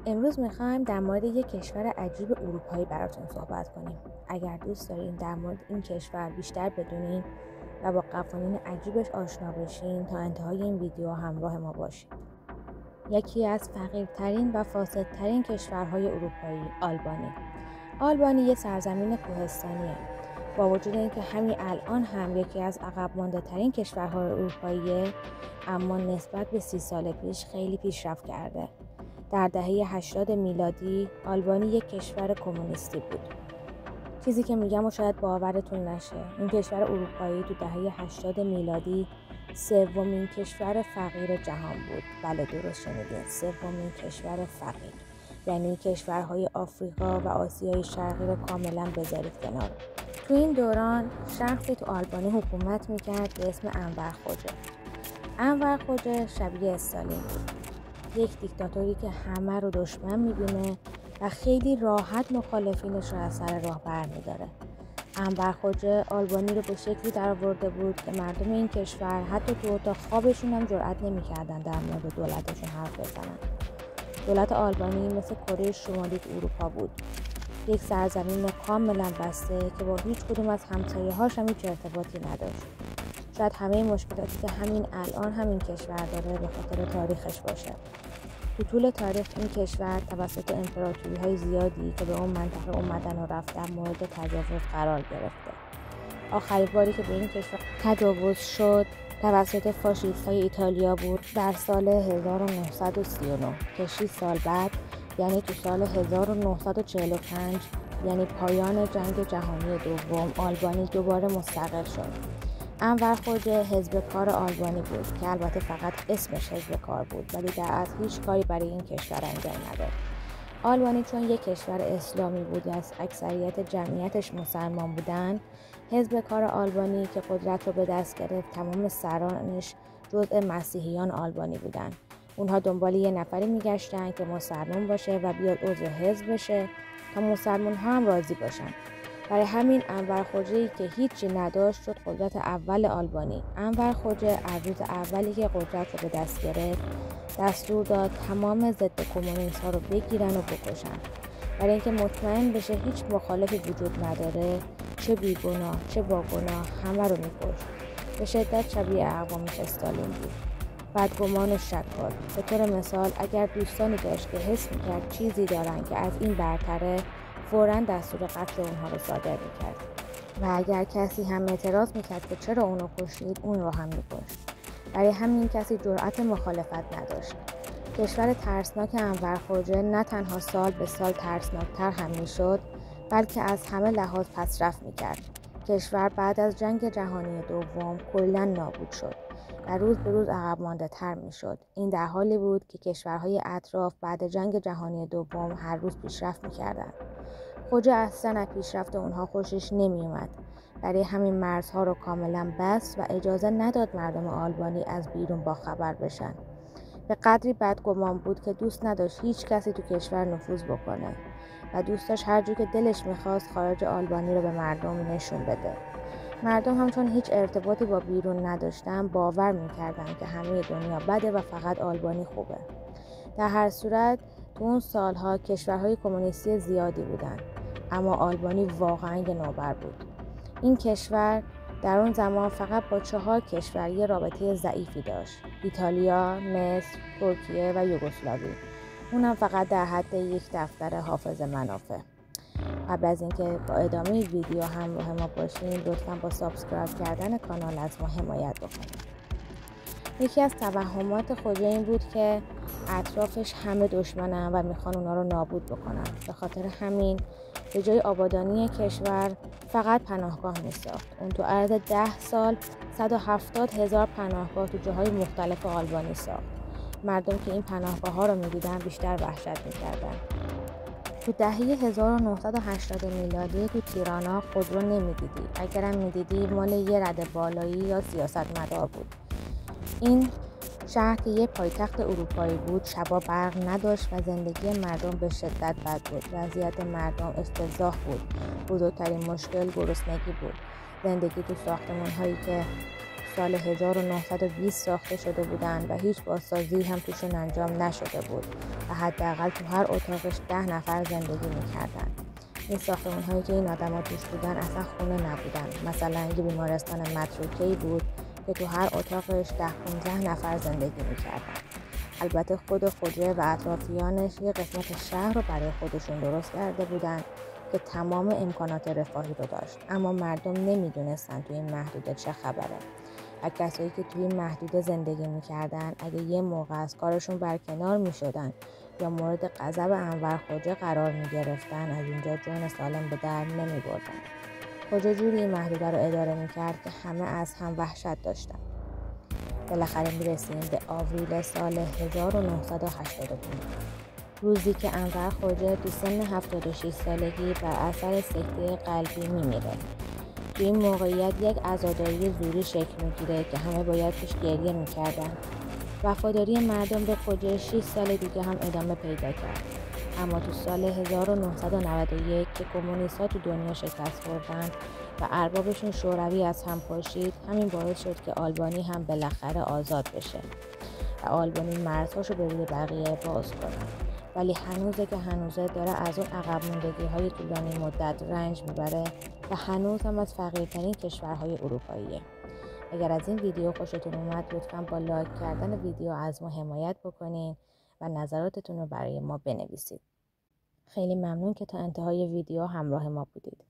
امروز میخوایم در مورد یک کشور عجیب اروپایی براتون صحبت کنیم. اگر دوست دارین در مورد این کشور بیشتر بدونین و با قوانین عجیبش آشنا بشین، تا انتهای این ویدیو همراه ما باشید. یکی از فقیرترین و فاسدترین کشورهای اروپایی، آلبانی یه سرزمین کوهستانیه. با وجود اینکه همین الان هم یکی از عقب مانده ترین کشورهای اروپاییه، اما نسبت به 30 سال پیش خیلی پیشرفت کرده. در دهه 80 میلادی آلبانی یک کشور کمونیستی بود. چیزی که میگم و شاید باورتون نشه، این کشور اروپایی تو دهه 80 میلادی سومین کشور فقیر جهان بود. بله درست شنیدین، سومین کشور فقیر. یعنی کشورهای آفریقا و آسیای شرقی رو کاملا بذارید کنار. تو این دوران شخصی تو آلبانی حکومت میکرد به اسم انور خوجه. انور خوجه شبیه استالین بود، یک دیکتاتوری که همه رو دشمن میبینه و خیلی راحت مخالفینش رو از سر راه برمیداره. انور خوجه آلبانی رو به شکلی درآورده بود که مردم این کشور حتی تو اتاق خوابشون هم جرئت نمی‌کردن در مورد دولتشون حرف بزنن. دولت آلبانی مثل کره شمالی تو اروپا بود، یک سرزمین کاملا بسته که با هیچ کدوم از همسایه‌هاش هم هیچ ارتباطی نداشت. شاید همه مشکلاتی که همین الان همین کشور داره به خاطر تاریخش باشه. تو طول تاریخ این کشور توسط امپراتوری‌های زیادی که به اون منطقه اومدن و رفتن مورد تجاوز قرار گرفته. آخرین باری که به این کشور تجاوز شد توسط فاشیست‌های ایتالیا بود در سال 1939 که 6 سال بعد، یعنی تو سال 1945، یعنی پایان جنگ جهانی دوم، آلبانی دوباره مستقل شد. انور خوجه حزب کار آلبانی بود که البته فقط اسمش حزب کار بود، ولی در اصل هیچ کاری برای این کشور انجام نداد. آلبانی چون یک کشور اسلامی بود از اکثریت جمعیتش مسلمان بودن، حزب کار آلبانی که قدرت رو به دست گرفت تمام سرانش جزء مسیحیان آلبانی بودن. اونها دنبال یه نفری میگشتن که مسلمان باشه و بیاد عضو حزب بشه تا مسلمان ها هم راضی باشن. برای همین انور خوجه‌ای که هیچی نداشت شد قدرت اول آلبانی. انور خوجه از روز اولی که قدرت رو به دست گرفت دستور داد تمام ضد کمونیست ها رو بگیرن و بکشن. برای اینکه مطمئن بشه هیچ مخالفی وجود نداره، چه بیگناه چه باگناه همه رو میکشت. به شدت شبیه اقوامش استالین بود، بدگمان و شکار. به طور مثال اگر دوستانی داشت که حس میکرد چیزی دارن که از این برتره، فوراً دستور قتل اونها رو صادر میکرد و اگر کسی هم اعتراض میکرد که چرا اونو کشید، اون رو هم میکشت. برای همین کسی جرأت مخالفت نداشت. کشور ترسناک انور خوجه نه تنها سال به سال ترسناکتر هم میشد، بلکه از همه لحاظ پسرفت میکرد. کشور بعد از جنگ جهانی دوم کلاً نابود شد و روز به روز عقب مانده تر میشد. این در حالی بود که کشورهای اطراف بعد جنگ جهانی دوم هر روز پیشرفت میکردند. خوجه اصلا از پیشرفت اونها خوشش نمی اومد. برای همین مرزها رو کاملا بست و اجازه نداد مردم آلبانی از بیرون با خبر بشن. به قدری بدگمان بود که دوست نداشت هیچ کسی تو کشور نفوذ بکنه و دوست داشت هر جور که دلش میخواست خارج آلبانی رو به مردم نشون بده. مردم هم چون هیچ ارتباطی با بیرون نداشتن باور میکردن که همه دنیا بده و فقط آلبانی خوبه. در هر صورت تو اون سالها کشورهای کمونیستی زیادی بودن، اما آلبانی واقعا یه نوبر بود. این کشور در اون زمان فقط با 4 کشور یه رابطه ضعیفی داشت: ایتالیا، مصر، ترکیه و یوگسلاوی. اونم فقط در حد یک دفتر حافظ منافع. قبل از اینکه با ادامه ویدیو همراه ما باشین، لطفاً با سابسکرایب کردن کانال از ما حمایت بکنید. یکی از توهمات خوجه این بود که اطرافش همه دشمنن و میخوان اونا رو نابود بکنن. به خاطر همین به جای آبادانی کشور فقط پناهگاه میساخت. اون تو عرض 10 سال 170,000 پناهگاه تو جاهای مختلف آلبانی ساخت. مردم که این پناهگاه ها رو میدیدن بیشتر وحشت میکردن. تو دهه 1980 میلادی تو تیرانا خودرو نمیدیدی. اگرم میدیدی مال یه رده بالایی یا سیاستمدار بود. این شهر که یه پایتخت اروپایی بود شبا برق نداشت و زندگی مردم به شدت بد بود. وضعیت مردم افتضاح بود. بزرگترین مشکل گرسنگی بود. زندگی تو ساختمان هایی که سال 1920 ساخته شده بودند و هیچ بازسازی هم توشون انجام نشده بود و حداقل تو هر اتاقش 10 نفر زندگی میکردن. این ساختمان هایی که این آدما توش بودن اصلا خونه نبودن. مثلا یه بیمارستان متروکه‌ای بود که تو هر اتاقش 10-15 نفر زندگی میکردن. البته خود حجره و اطرافیانش یه قسمت شهر رو برای خودشون درست کرده بودن که تمام امکانات رفاهی رو داشت، اما مردم نمیدونستن توی این محدوده چه خبره و کسایی که توی این محدوده زندگی میکردن اگه یه موقع از کارشون برکنار میشدن یا مورد غضب انور خواجه قرار میگرفتن از اینجا جان سالم به در نمیبردن. خواجه جوری این محدوده رو اداره میکرد که همه از هم وحشت داشتن. بالاخره میرسیم به آوریل سال 1985، روزی که انور خواجه تو سن 76 سالگی بر اثر سکته قلبی میمیره. تو این موقعیت یک عزاداری زوری شکل میگیره که همه باید توش گریه میکردن. وفاداری مردم به خواجه 6 سال دیگه هم ادامه پیدا کرد، اما تو سال 1991 که کمونیست‌ها تو دنیا شکست خوردن و اربابشون شوروی از هم پاشید، همین باعث شد که آلبانی هم بالاخره آزاد بشه و آلبانی مرزهاشو به روی بقیه باز کنه. ولی هنوزه که هنوزه داره از اون عقب موندگی‌های طولانی مدت رنج میبره و هنوز هم از فقیرترین کشورهای اروپاییه. اگر از این ویدیو خوشتون اومد لطفاً با لایک کردن ویدیو از ما حمایت بکنین و نظراتتون رو برای ما بنویسید. خیلی ممنون که تا انتهای ویدیو همراه ما بودید.